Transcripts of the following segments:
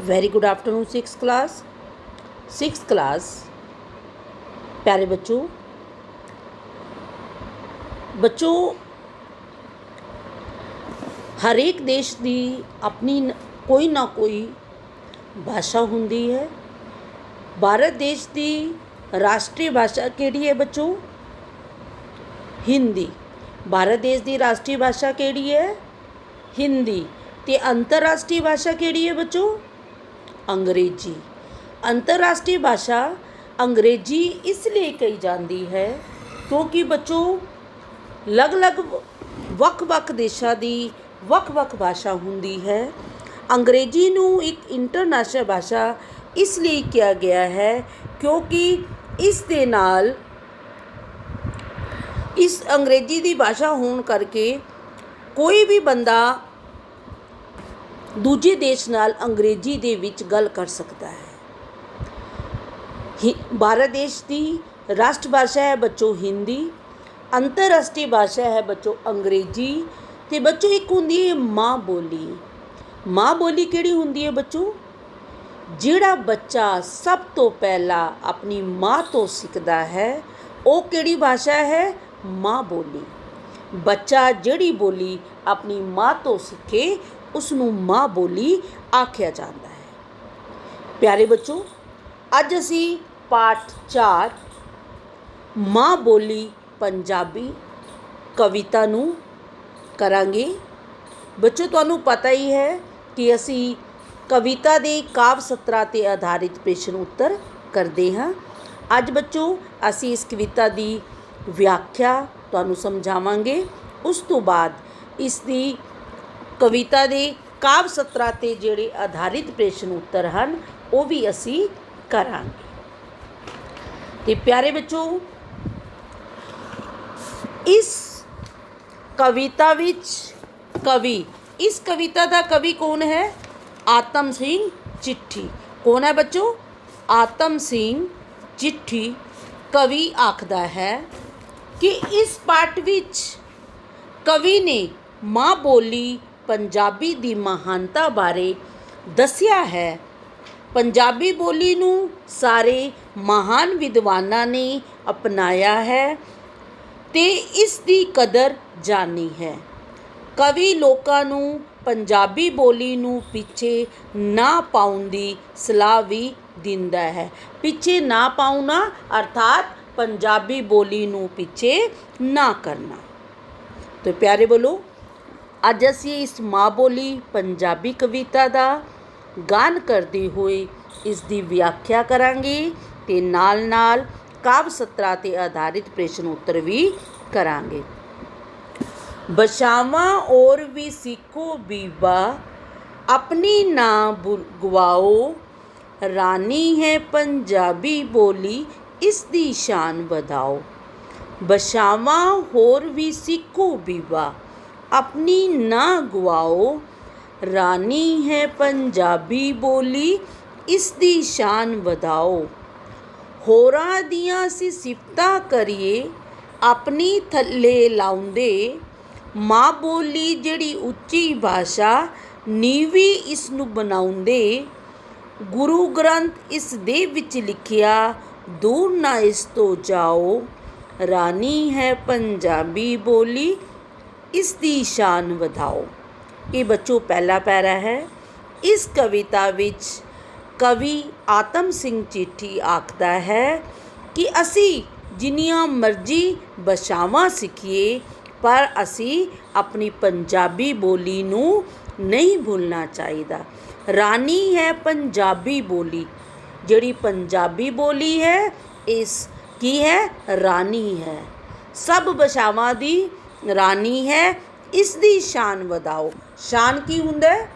Very good afternoon six class प्यारे बच्चों हर एक देश की अपनी कोई ना कोई भाषा होंदी है। भारत देश की राष्ट्रीय भाषा केड़ी है बच्चों? हिंदी। भारत देश की राष्ट्रीय भाषा केड़ी है? हिंदी। ते अंतरराष्ट्रीय भाषा केड़ी है बच्चों? अंग्रेजी। अंतरराष्ट्रीय भाषा अंग्रेजी इसलिए कही जाती है क्योंकि बच्चों अलग अलग ਵੱਖ-ਵੱਖ देशों की ਵੱਖ-ਵੱਖ भाषा होंदी है। अंग्रेजी नूं एक इंटरनेशनल भाषा इसलिए किया गया है क्योंकि इस दे नाल इस अंग्रेजी की भाषा होने करके कोई भी बंदा दूजे देश नाल अंग्रेजी दे विच गल कर सकता है। भारत देश की राष्ट्र भाषा है बच्चों हिंदी, अंतरराष्ट्रीय भाषा है बच्चों अंग्रेजी, ते बच्चों एक होंदी है माँ बोली। माँ बोली केड़ी होंदी है बच्चों? जिहड़ा बच्चा सब तो पहला अपनी माँ तो सीखदा है वो केड़ी भाषा है? माँ बोली। बच्चा जिहड़ी बोली अपनी माँ तो सीखे उसनूं माँ बोली आख्या जाता है। प्यारे बच्चों अज असी पाठ 4 माँ बोली पंजाबी कविता नूं करांगे। बच्चों तुहानूं पता ही है कि असी कविता दे काव्य सत्रा ते आधारित प्रश्न उत्तर करते हाँ। अज बच्चों असी इस कविता की व्याख्या तुहानूं समझावांगे। उस तो बाद इसकी कविता दे काव्य सत्रा ते जिहड़े आधारित प्रश्न उत्तर हैं वो भी असी करांगे। ते प्यारे बच्चों इस कविता विच कवि इस कविता का कवि कौन है? आत्म सिंह चिट्ठी। कौन है बच्चों? आत्म सिंह चिट्ठी कवि आखदा है कि इस पाठ विच कवि ने माँ बोली पंजाबी दी महानता बारे दस्या है। पंजाबी बोली नूं सारे महान विद्वानां ने अपनाया है ते इस दी कदर जानी है। कवि लोकां नूं पंजाबी बोली नूं पिछे ना पाउण दी सलाह भी दिंदा है। पिछे ना पाउना अर्थात पंजाबी बोली नूं पिछे ना करना। तो प्यारे बोलो अज असी इस माँ बोली पंजाबी कविता का गान करते हुए इसकी व्याख्या करांगे ते नाल नाल काव्य सत्रा ते आधारित प्रश्न उत्तर भी करांगे। बशावां और भी सीखो बीबा अपनी ना गवाओ, रानी है पंजाबी बोली इसकी शान वधाओ। बशावां होर भी सीखो बीबा अपनी ना गवाओ, रानी है पंजाबी बोली इसकी शान वधाओ। होरां दियां सी सिफतां करिए अपनी थल्ले लाउंदे, माँ बोली जिहड़ी उच्ची भाषा नीवी इसनूं बनाउंदे। गुरु ग्रंथ इस दे विच लिखिया दूर ना इस तो जाओ, रानी है पंजाबी बोली इसकी शान वधाओ। ये बच्चों पहला पैरा है। इस कविता विच कवि आत्म सिंह चिट्ठी आखदा है कि असी जिन्नियां मर्जी भाषावां सीखिए पर असी अपनी पंजाबी बोली नूं नहीं भूलना चाहिए। रानी है पंजाबी बोली, जिहड़ी पंजाबी बोली है इस की है? रानी है। सब भाषावां दी रानी है। इसकी शान वधाओ। शान की हुंदा है?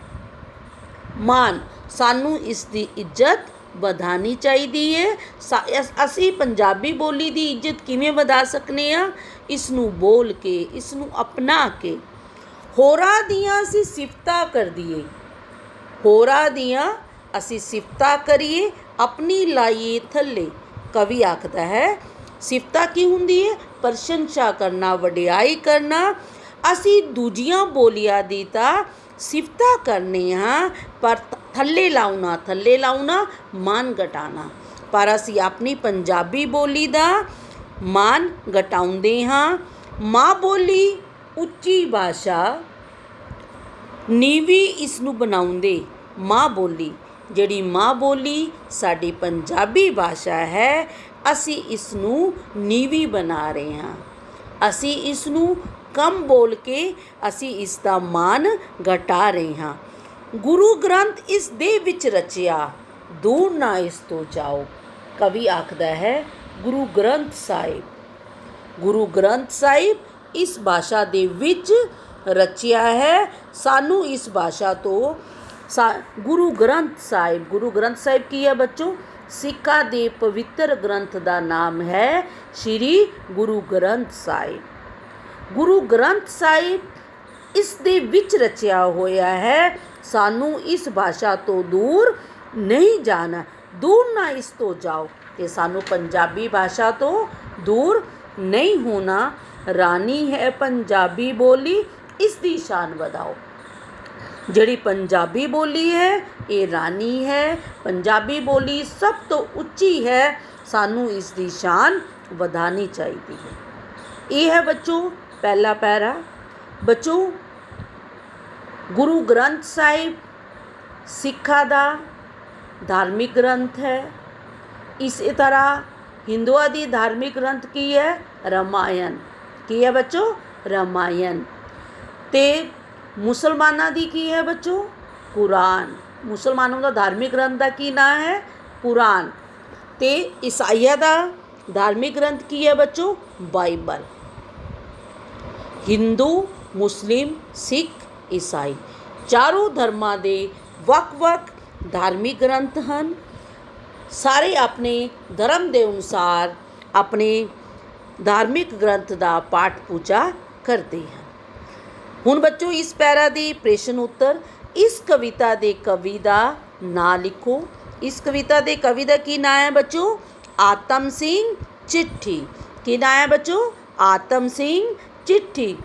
मान। सानू इसकी इज्जत ਵਧਾਣੀ ਚਾਹੀਦੀ ਹੈ। ਅਸੀਂ ਪੰਜਾਬੀ ਬੋਲੀ ਦੀ ਇੱਜ਼ਤ ਕਿਵੇਂ ਵਧਾ ਸਕਨੇ ਆ? ਇਸ ਨੂੰ ਬੋਲ ਕੇ, ਇਸ ਨੂੰ ਅਪਣਾ ਕੇ। ਹੋਰਾਂ ਦੀਆਂ ਅਸੀਂ ਸਿਫਤਾਂ ਕਰਦੀਏ, ਹੋਰਾਂ ਦੀਆਂ ਅਸੀਂ ਸਿਫਤਾਂ ਕਰੀਏ ਆਪਣੀ ਲਾਈਏ ਥੱਲੇ। ਕਵੀ ਆਖਦਾ ਹੈ ਸਿਫਤਾਂ ਕੀ ਹੁੰਦੀ ਹੈ? ਪ੍ਰਸ਼ੰਸਾ ਕਰਨਾ, ਵਡਿਆਈ ਕਰਨਾ। ਅਸੀਂ ਦੂਜੀਆਂ ਬੋਲੀਆਂ ਦੀ ਤਾਂ ਸਿਫਤਾਂ ਕਰਨੇ ਹਾਂ ਪਰ ਥੱਲੇ ਲਾਉਣਾ ਮਾਨ ਘਟਾਉਣਾ। ਪਰ ਅਸੀਂ ਆਪਣੀ ਪੰਜਾਬੀ ਬੋਲੀ ਦਾ ਮਾਨ ਘਟਾਉਂਦੇ ਹਾਂ। ਮਾਂ ਬੋਲੀ ਉੱਚੀ ਭਾਸ਼ਾ, ਨੀਵੀਂ ਇਸ ਨੂੰ ਬਣਾਉਂਦੇ। ਮਾਂ ਬੋਲੀ, ਜਿਹੜੀ ਮਾਂ ਬੋਲੀ ਸਾਡੀ ਪੰਜਾਬੀ ਭਾਸ਼ਾ ਹੈ, ਅਸੀਂ ਇਸ ਨੂੰ ਨੀਵੀਂ ਬਣਾ ਰਹੇ ਹਾਂ। ਅਸੀਂ ਇਸ ਨੂੰ ਕਮ ਬੋਲ ਕੇ ਅਸੀਂ ਇਸ ਦਾ ਮਾਨ ਘਟਾ ਰਹੇ ਹਾਂ। ਗੁਰੂ ਗ੍ਰੰਥ ਇਸ ਦੇ ਵਿੱਚ ਰਚਿਆ, ਦੂਰ ਨਾ ਇਸ ਤੋਂ ਜਾਓ। ਕਵੀ ਆਖਦਾ ਹੈ ਗੁਰੂ ਗ੍ਰੰਥ ਸਾਹਿਬ ਇਸ ਭਾਸ਼ਾ ਦੇ ਵਿੱਚ ਰਚਿਆ ਹੈ। ਸਾਨੂੰ ਇਸ ਭਾਸ਼ਾ ਤੋਂ ਗੁਰੂ ਗ੍ਰੰਥ ਸਾਹਿਬ ਕੀ ਹੈ ਬੱਚੋ? ਸਿੱਖਾਂ ਦੇ ਪਵਿੱਤਰ ਗ੍ਰੰਥ ਦਾ ਨਾਮ ਹੈ ਸ਼੍ਰੀ ਗੁਰੂ ਗ੍ਰੰਥ ਸਾਹਿਬ। ਗੁਰੂ ਗ੍ਰੰਥ ਸਾਹਿਬ ਇਸ ਦੇ ਵਿੱਚ ਰਚਿਆ ਹੋਇਆ ਹੈ। ਸਾਨੂੰ ਇਸ ਭਾਸ਼ਾ ਤੋਂ ਦੂਰ ਨਹੀਂ ਜਾਣਾ, ਦੂਰ ਨਾ ਇਸ ਤੋਂ ਜਾਓ। ਤੇ ਸਾਨੂੰ ਪੰਜਾਬੀ ਭਾਸ਼ਾ ਤੋਂ ਦੂਰ ਨਹੀਂ ਹੋਣਾ। ਰਾਣੀ ਹੈ ਪੰਜਾਬੀ ਬੋਲੀ, ਇਸ ਦੀ ਸ਼ਾਨ ਵਧਾਓ। ਜਿਹੜੀ ਪੰਜਾਬੀ ਬੋਲੀ ਹੈ ਇਹ ਰਾਣੀ ਹੈ। ਪੰਜਾਬੀ ਬੋਲੀ ਸਭ ਤੋਂ ਉੱਚੀ ਹੈ। ਸਾਨੂੰ ਇਸ ਦੀ ਸ਼ਾਨ ਵਧਾਉਣੀ ਚਾਹੀਦੀ ਹੈ। ਇਹ ਹੈ ਬੱਚੋ ਪਹਿਲਾ ਪੈਰਾ। ਬੱਚੋ ਗੁਰੂ ਗ੍ਰੰਥ ਸਾਹਿਬ ਸਿੱਖਾਂ ਦਾ ਧਾਰਮਿਕ ਗ੍ਰੰਥ ਹੈ। ਇਸੇ ਤਰ੍ਹਾਂ ਹਿੰਦੂਆਂ ਦੀ ਧਾਰਮਿਕ ਗ੍ਰੰਥ ਕੀ ਹੈ? ਰਾਮਾਇਣ। ਕੀ ਹੈ ਬੱਚੋ? ਰਾਮਾਇਣ। ਤੇ ਮੁਸਲਮਾਨਾਂ ਦੀ ਕੀ ਹੈ ਬੱਚੋ? ਕੁਰਾਨ। ਮੁਸਲਮਾਨਾਂ ਦਾ ਧਾਰਮਿਕ ਗ੍ਰੰਥ ਦਾ ਕੀ ਨਾਂ ਹੈ? ਕੁਰਾਨ। ਤੇ ਈਸਾਈਆਂ ਦਾ ਧਾਰਮਿਕ ਗ੍ਰੰਥ ਕੀ ਹੈ ਬੱਚੋ? ਬਾਈਬਲ। ਹਿੰਦੂ, ਮੁਸਲਿਮ, ਸਿੱਖ, ਈਸਾਈ ਚਾਰੋਂ ਧਰਮਾਂ ਦੇ ਵੱਖ-ਵੱਖ ਧਾਰਮਿਕ ਗ੍ਰੰਥ ਹਨ। ਸਾਰੇ ਆਪਣੇ ਧਰਮ ਦੇ ਅਨੁਸਾਰ ਆਪਣੇ ਧਾਰਮਿਕ ਗ੍ਰੰਥ ਦਾ ਪਾਠ ਪੂਜਾ ਕਰਦੇ ਹਨ। ਹੁਣ ਬੱਚੋ ਇਸ ਪੈਰਾ ਦੀ ਪ੍ਰਸ਼ਨ ਉੱਤਰ। ਇਸ ਕਵਿਤਾ ਦੇ ਕਵੀ ਦਾ ਨਾਂ ਲਿਖੋ। ਇਸ ਕਵਿਤਾ ਦੇ ਕਵੀ ਦਾ ਕੀ ਨਾਂ ਹੈ ਬੱਚੋ? ਆਤਮ ਸਿੰਘ ਚਿੱਠੀ। ਕੀ ਨਾਂ ਹੈ ਬੱਚੋ? ਆਤਮ ਸਿੰਘ ਚਿੱਠੀ।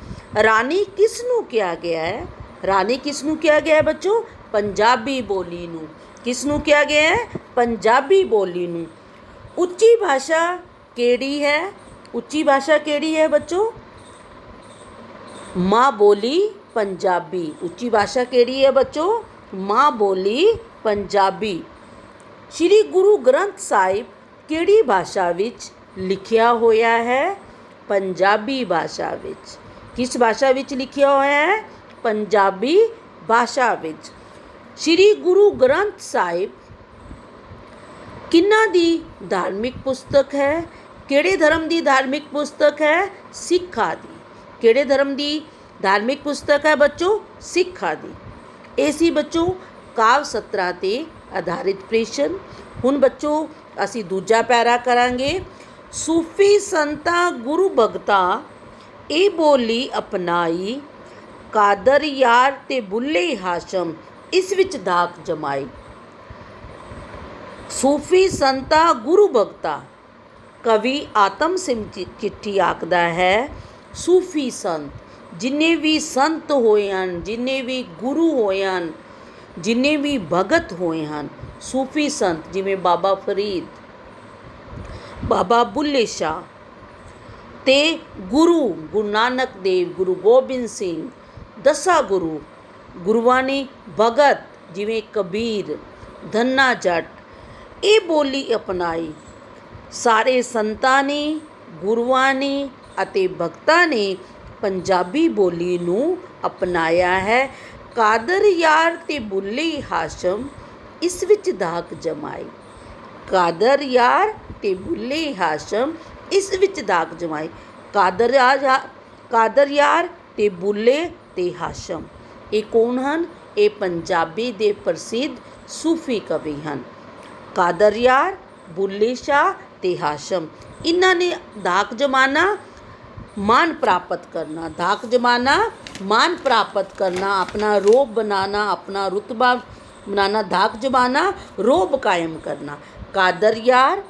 ਰਾਣੀ ਕਿਸ ਨੂੰ ਕਿਹਾ ਗਿਆ ਹੈ? ਰਾਣੀ ਕਿਸ ਨੂੰ ਕਿਹਾ ਗਿਆ ਹੈ ਬੱਚੋ? ਪੰਜਾਬੀ ਬੋਲੀ ਨੂੰ। ਕਿਸ ਨੂੰ ਕਿਹਾ ਗਿਆ ਹੈ? ਪੰਜਾਬੀ ਬੋਲੀ ਨੂੰ। ਉੱਚੀ ਭਾਸ਼ਾ ਕਿਹੜੀ ਹੈ? ਉੱਚੀ ਭਾਸ਼ਾ ਕਿਹੜੀ ਹੈ ਬੱਚੋ? ਮਾਂ ਬੋਲੀ ਪੰਜਾਬੀ। ਉੱਚੀ ਭਾਸ਼ਾ ਕਿਹੜੀ ਹੈ ਬੱਚੋ? ਮਾਂ ਬੋਲੀ ਪੰਜਾਬੀ। ਸ਼੍ਰੀ ਗੁਰੂ ਗ੍ਰੰਥ ਸਾਹਿਬ ਕਿਹੜੀ ਭਾਸ਼ਾ ਵਿੱਚ ਲਿਖਿਆ ਹੋਇਆ ਹੈ? ਪੰਜਾਬੀ ਭਾਸ਼ਾ ਵਿੱਚ। ਕਿਸ ਭਾਸ਼ਾ ਵਿੱਚ ਲਿਖਿਆ ਹੋਇਆ ਹੈ? ਪੰਜਾਬੀ ਭਾਸ਼ਾ ਵਿੱਚ। ਸ਼੍ਰੀ ਗੁਰੂ ਗ੍ਰੰਥ ਸਾਹਿਬ ਕਿਹਨਾਂ ਦੀ ਧਾਰਮਿਕ ਪੁਸਤਕ ਹੈ? ਕਿਹੜੇ ਧਰਮ ਦੀ ਧਾਰਮਿਕ ਪੁਸਤਕ ਹੈ? ਸਿੱਖਾਂ ਦੀ। ਕਿਹੜੇ ਧਰਮ ਦੀ ਧਾਰਮਿਕ ਪੁਸਤਕ ਹੈ ਬੱਚੋ? ਸਿੱਖਾਂ ਦੀ। ਇਹ ਸੀ ਬੱਚੋ ਕਾਵਿ ਸਤਰਾਂ 'ਤੇ ਆਧਾਰਿਤ ਪ੍ਰਸ਼ਨ। ਹੁਣ ਬੱਚੋ ਅਸੀਂ ਦੂਜਾ ਪੈਰਾ ਕਰਾਂਗੇ। ਸੂਫੀ ਸੰਤਾਂ ਗੁਰੂ ਭਗਤਾਂ ਇਹ ਬੋਲੀ ਅਪਣਾਈ, ਕਾਦਰ ਯਾਰ ਤੇ ਬੁੱਲੇ ਹਾਸ਼ਮ ਇਸ ਵਿੱਚ ਦਾਗ ਜਮਾਈ। ਸੂਫੀ ਸੰਤਾਂ ਗੁਰੂ ਭਗਤਾਂ, ਕਵੀ ਆਤਮ ਸਿੰਘ ਚਿੱਠੀ ਆਖਦਾ ਹੈ ਸੂਫੀ ਸੰਤ ਜਿੰਨੇ ਵੀ ਸੰਤ ਹੋਏ ਹਨ, ਜਿੰਨੇ ਵੀ ਗੁਰੂ ਹੋਏ ਹਨ, ਜਿੰਨੇ ਵੀ ਭਗਤ ਹੋਏ ਹਨ, ਸੂਫੀ ਸੰਤ ਜਿਵੇਂ ਬਾਬਾ ਫਰੀਦ, ਬਾਬਾ ਬੁੱਲੇ ਸ਼ਾਹ ਤੇ ਗੁਰੂ ਨਾਨਕ ਦੇਵ, ਗੁਰੂ ਗੋਬਿੰਦ ਸਿੰਘ, ਦਸਾਂ ਗੁਰੂਆਂ ਨੇ ਭਗਤ ਜਿਵੇਂ ਕਬੀਰ, ਧੰਨਾ ਜੱਟ ਇਹ ਬੋਲੀ ਅਪਣਾਈ। ਸਾਰੇ ਸੰਤਾਂ ਨੇ, ਗੁਰੂਆਂ ਨੇ ਅਤੇ ਭਗਤਾਂ ਨੇ ਪੰਜਾਬੀ ਬੋਲੀ ਨੂੰ ਅਪਣਾਇਆ ਹੈ। ਕਾਦਰ ਯਾਰ ਤੇ ਬੁੱਲੇ ਹਾਸ਼ਮ ਇਸ ਵਿੱਚ ਦਾਗ ਜਮਾਈ। ਕਾਦਰ ਯਾਰ ਤੇ ਬੁੱਲੇ ਹਾਸ਼ਮ ਇਸ ਵਿੱਚ ਦਾਗ ਜਮਾਈ। ਕਾਦਰ ਯਾਰ ਤੇ ਬੁੱਲੇ ਤੇ ਹਾਸ਼ਮ ਇਹ ਕੌਣ ਹਨ? ਇਹ ਪੰਜਾਬੀ ਦੇ ਪ੍ਰਸਿੱਧ ਸੂਫੀ ਕਵੀ ਹਨ। ਕਾਦਰ ਯਾਰ, ਬੁੱਲੇ ਸ਼ਾਹ ਤੇ ਹਾਸ਼ਮ ਇਹਨਾਂ ਨੇ ਦਾਗ ਜਮਾਨਾ मान प्राप्त करना, धाक जमाना मान प्राप्त करना, अपना रोब बनाना, अपना रुतबा बनाना, धाक जमाना रोब कायम करना। कादर यार,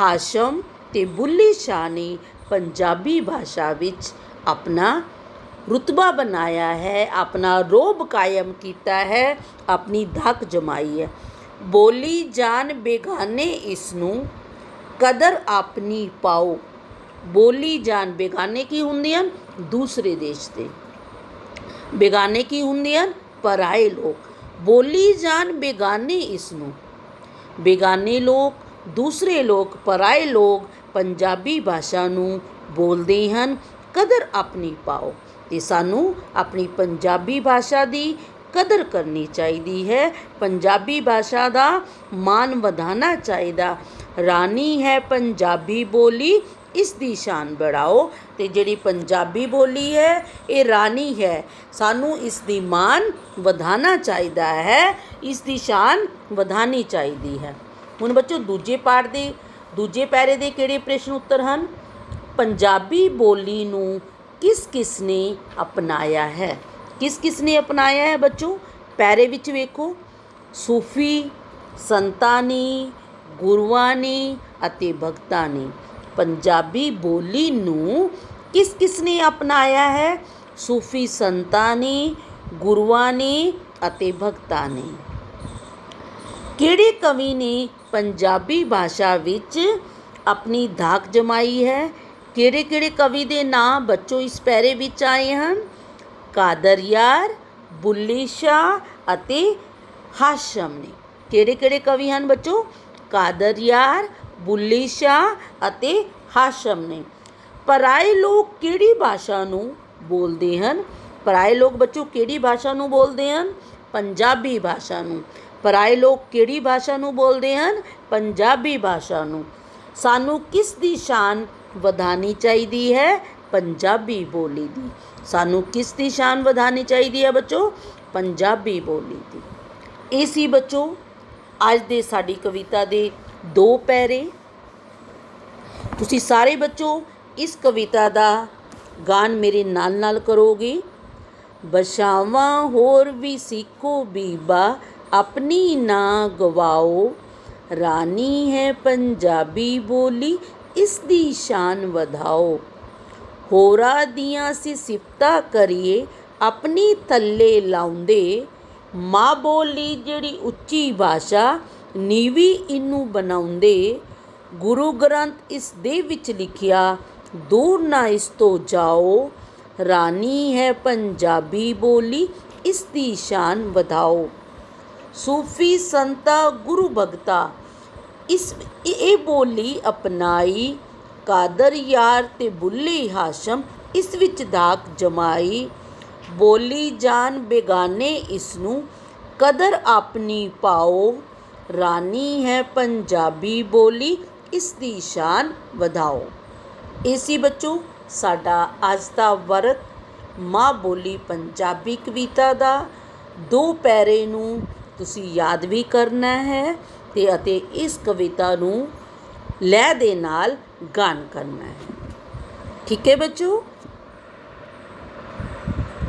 हाशम ते बुल्ले शाह ने पंजाबी भाषा विच अपना रुतबा बनाया है, अपना रोब कायम किया है, अपनी धक जमाई है। बोली जान बेगाने इसनूं कदर अपनी पाओ। बोली जान बेगाने की ਹੁੰਦੀਆਂ दूसरे देश ਦੇ, बेगाने की ਹੁੰਦੀਆਂ पराए लोग। बोली जान बेगाने इसनूं, बेगाने लोग, दूसरे लोग, पराए लोग पंजाबी भाषा ਨੂੰ बोलते हैं, कदर अपनी पाओ। ਤੇ ਸਾਨੂੰ ਆਪਣੀ ਪੰਜਾਬੀ ਭਾਸ਼ਾ ਦੀ कदर करनी चाहिए है, पंजाबी भाषा का मान वधाना चाहिए। रानी है पंजाबी बोली इसकी शान बढ़ाओ। तो जिहड़ी पंजाबी बोली है ये रानी है, सानू इसकी मान वधाना चाहिए है, इसकी शान वधानी चाहिए है। हुण बच्चों दूजे पाठ के दूजे पैरे के किहड़े प्रश्न उत्तर हैं? पंजाबी बोली नूं किस किस ने अपनाया है? किस किस ने अपनाया है बच्चों? पैरे विच वेखो, सूफी, संतां ने, गुरुआं ने अते भगतां ने। पंजाबी बोली नूं किस किस ने अपनाया है? सूफी, संतां ने, गुरुआं ने अते भगतां ने। किहड़े कवि ने पंजाबी भाषा विच अपनी धाक जमाई है? किहड़े किहड़े कवि दे नाम बच्चों इस पैरे विच आए हैं? कादरयार, बुल्ले शाह अते हाशम ने। किहड़े किहड़े कवि हैं बच्चों? कादरयार, बुल्ले शाह अते हाशम ने। पराए लोग किहड़ी भाषा नूं बोलते हैं? पराए लोग बच्चों किहड़ी भाषा नूं बोलते हैं? पंजाबी भाषा नूं। पराए लोग किहड़ी भाषा नूं बोलते हैं? पंजाबी भाषा नूं। सानू किस दी शान वधानी चाहिए है? पंजाबी बोली दी। सानू किस दी शान वधानी चाहिए है बच्चों? पंजाबी बोली दी। ये सी बच्चों अज दे साडी कविता दे 2 पैरे। तुसी सारे बच्चों इस कविता दा गान मेरे नाल नाल करोगे। बशावां होर भी सीखो बीबा, अपनी ना गवाओ। रानी है पंजाबी बोली इसदी शान वधाओ। होरा दियां सी सिफता करिए अपनी थल्ले लाउंदे। माँ बोली जिहड़ी उच्ची भाषा नीवी इनू बनाउंदे। गुरु ग्रंथ इस दे विच लिखिया दूर ना इस तो जाओ। रानी है पंजाबी बोली इसदी शान वधाओ। सूफी संता गुरु भगता इस ये बोली अपनाई। कादर यार ते बुल्ले हाशम इस विच धाक जमाई। बोली जान बेगाने इसनूं कदर अपनी पाओ। रानी है पंजाबी बोली इसदी शान वधाओ। इसी बच्चों साडा अज दा वर्क माँ बोली पंजाबी कविता दा 2 पैरे नूं तुसी याद भी करना है ते अते इस कविता नूं लय दे नाल गान करना है। ठीक है बच्चों।